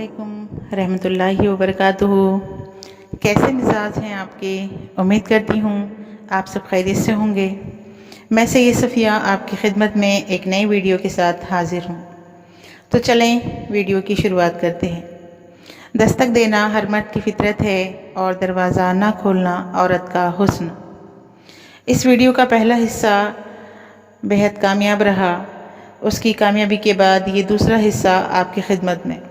अस्सलामुअलैकुम रहमतुल्लाहि वबरकातुहू। कैसे मिजाज हैं आपके? उम्मीद करती हूँ आप सब खैरियत से होंगे। मैं सैयद सफ़िया आपकी खिदमत में एक नई वीडियो के साथ हाजिर हूँ। तो चलें वीडियो की शुरुआत करते हैं। दस्तक देना हर मर्द की फितरत है और दरवाज़ा ना खोलना औरत का हुस्न। इस वीडियो का पहला हिस्सा बेहद कामयाब रहा। उसकी कामयाबी के बाद ये दूसरा हिस्सा आपकी खिदमत में।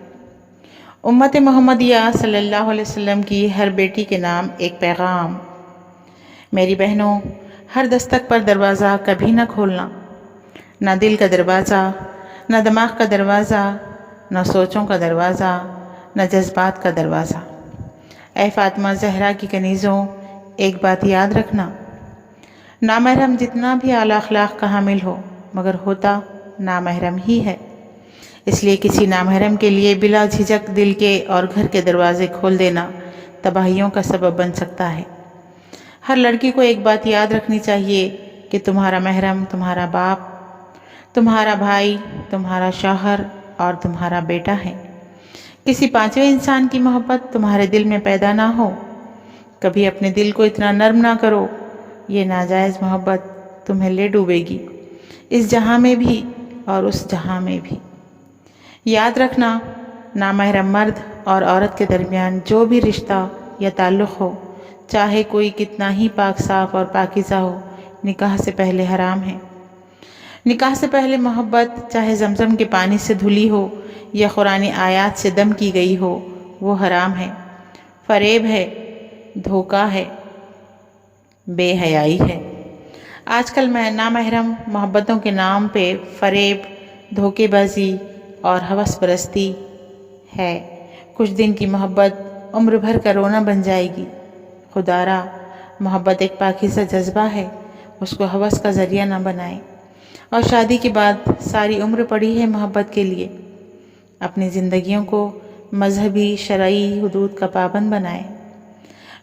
उम्मत मोहम्मदिया सल्लल्लाहु अलैहि वसल्लम की हर बेटी के नाम एक पैगाम। मेरी बहनों, हर दस्तक पर दरवाज़ा कभी ना खोलना, ना दिल का दरवाज़ा, ना दिमाग का दरवाज़ा, ना सोचों का दरवाज़ा, ना जज्बात का दरवाज़ा। ऐ फातिमा ज़हरा की कनीज़ों, एक बात याद रखना, नामहरम जितना भी आला अखलाक का हामिल हो मगर होता नामहरम ही है। इसलिए किसी नामहरम के लिए बिला झिझक दिल के और घर के दरवाजे खोल देना तबाहियों का सबब बन सकता है। हर लड़की को एक बात याद रखनी चाहिए कि तुम्हारा महरम तुम्हारा बाप, तुम्हारा भाई, तुम्हारा शौहर और तुम्हारा बेटा है। किसी पांचवें इंसान की मोहब्बत तुम्हारे दिल में पैदा ना हो। कभी अपने दिल को इतना नर्म ना करो, ये नाजायज़ मोहब्बत तुम्हें ले डूबेगी, इस जहां में भी और उस जहां में भी। याद रखना, नामहरम मर्द और औरत के दरमियान जो भी रिश्ता या ताल्लुक़ हो, चाहे कोई कितना ही पाक साफ और पाकीज़ा हो, निकाह से पहले हराम है। निकाह से पहले मोहब्बत चाहे जमजम के पानी से धुली हो या कुरानी आयात से दम की गई हो, वो हराम है, फरेब है, धोखा है, बेहयाई है। आजकल मैं नामहरम मोहब्बतों के नाम पे फरेब, धोखेबाजी और हवस परस्ती है। कुछ दिन की मोहब्बत उम्र भर का रोना बन जाएगी। खुदारा, मोहब्बत एक पाकीज़ा जज्बा है, उसको हवस का ज़रिया ना बनाएं। और शादी के बाद सारी उम्र पड़ी है मोहब्बत के लिए। अपनी ज़िंदगियों को मजहबी शरई हुदूद का पाबंद बनाएं।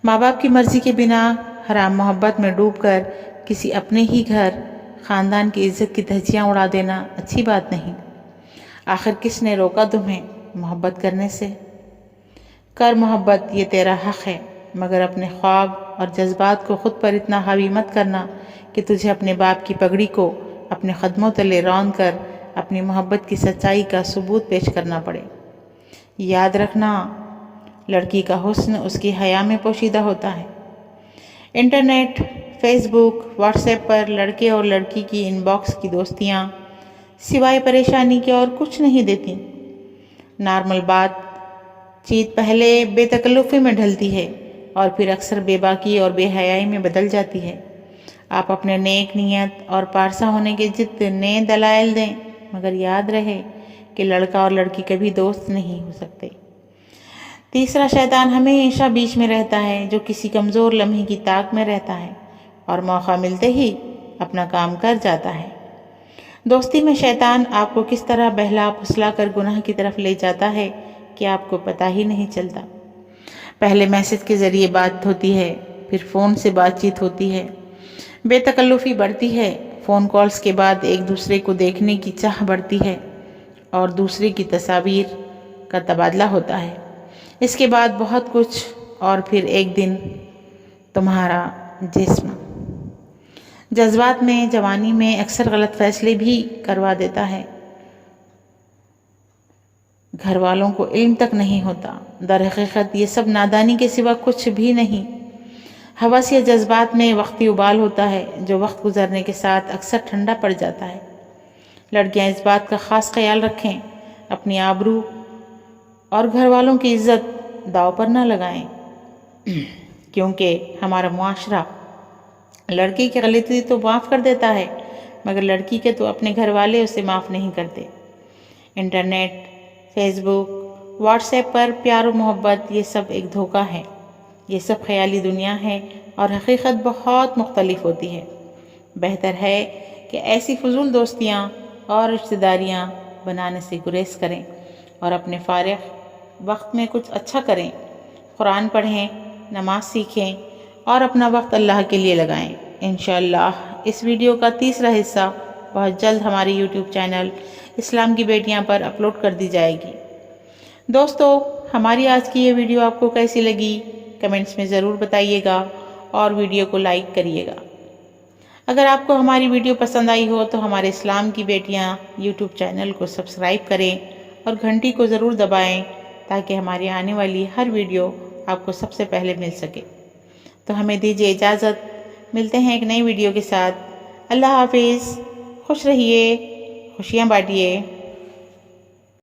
माँ बाप की मर्ज़ी के बिना हराम मोहब्बत में डूबकर किसी अपने ही घर ख़ानदान की इज़्ज़त की धज्जियाँ उड़ा देना अच्छी बात नहीं। आखिर किसने रोका तुम्हें मोहब्बत करने से? कर मोहब्बत, ये तेरा हक़ है, मगर अपने ख्वाब और जज्बात को ख़ुद पर इतना हावी मत करना कि तुझे अपने बाप की पगड़ी को अपने कदमों तले रौंद कर अपनी मोहब्बत की सच्चाई का सबूत पेश करना पड़े। याद रखना, लड़की का हुस्न उसकी हया में पोशीदा होता है। इंटरनेट, फेसबुक, व्हाट्सएप पर लड़के और लड़की की इनबॉक्स की दोस्तियाँ सिवाय परेशानी के और कुछ नहीं देती। नॉर्मल बातचीत पहले बेतकल्लुफ़ी में ढलती है और फिर अक्सर बेबाकी और बेहयाई में बदल जाती है। आप अपने नेक नीयत और पारसा होने के जितने दलाइल दें, मगर याद रहे कि लड़का और लड़की कभी दोस्त नहीं हो सकते। तीसरा शैतान हमेशा बीच में रहता है, जो किसी कमज़ोर लम्हे की ताक में रहता है और मौका मिलते ही अपना काम कर जाता है। दोस्ती में शैतान आपको किस तरह बहला फुसला कर गुनाह की तरफ ले जाता है कि आपको पता ही नहीं चलता। पहले मैसेज के ज़रिए बात होती है, फिर फ़ोन से बातचीत होती है, बेतकल्लुफ़ी बढ़ती है, फ़ोन कॉल्स के बाद एक दूसरे को देखने की चाह बढ़ती है और दूसरे की तस्वीर का तबादला होता है। इसके बाद बहुत कुछ और फिर एक दिन तुम्हारा जिस्म। जज्बात में, जवानी में अक्सर गलत फैसले भी करवा देता है। घर वालों को इल्म तक नहीं होता। दर हकीकत ये सब नादानी के सिवा कुछ भी नहीं। हवस या जज्बात में वक्ती उबाल होता है, जो वक्त गुजरने के साथ अक्सर ठंडा पड़ जाता है। लड़कियां इस बात का ख़ास ख्याल रखें, अपनी आबरू और घर वालों की इज्जत दाव पर ना लगाएं, क्योंकि हमारा मुआशरा लड़की की गलती तो माफ़ कर देता है, मगर लड़की के तो अपने घर वाले उसे माफ़ नहीं करते। इंटरनेट, फेसबुक, व्हाट्सएप पर प्यार और मोहब्बत, ये सब एक धोखा है। ये सब ख्याली दुनिया है और हकीकत बहुत मुख्तलिफ होती है। बेहतर है कि ऐसी फजूल दोस्तियाँ और रिश्तेदारियाँ बनाने से गुरेज करें और अपने फारिग वक्त में कुछ अच्छा करें। कुरान पढ़ें, नमाज सीखें और अपना वक्त अल्लाह के लिए लगाएं। इंशाअल्लाह इस वीडियो का तीसरा हिस्सा बहुत जल्द हमारे YouTube चैनल इस्लाम की बेटियां पर अपलोड कर दी जाएगी। دوستو، ہماری آج کی یہ ویڈیو آپ کو کیسی لگی کمنٹس میں ضرور بتائیے گا اور ویڈیو کو لائک کریے گا۔ اگر آپ کو ہماری ویڈیو پسند آئی ہو تو ہمارے اسلام کی بیٹیاں یوٹیوب چینل کو سبسکرائب کریں اور گھنٹی کو ضرور دبائیں تاکہ ہماری آنے والی ہر ویڈیو آپ کو سب سے پہلے مل سکے۔ تو ہمیں دیجیے اجازت، ملتے ہیں ایک نئی ویڈیو کے ساتھ۔ اللہ حافظ، خوش رہیے، خوشیاں بانٹیے۔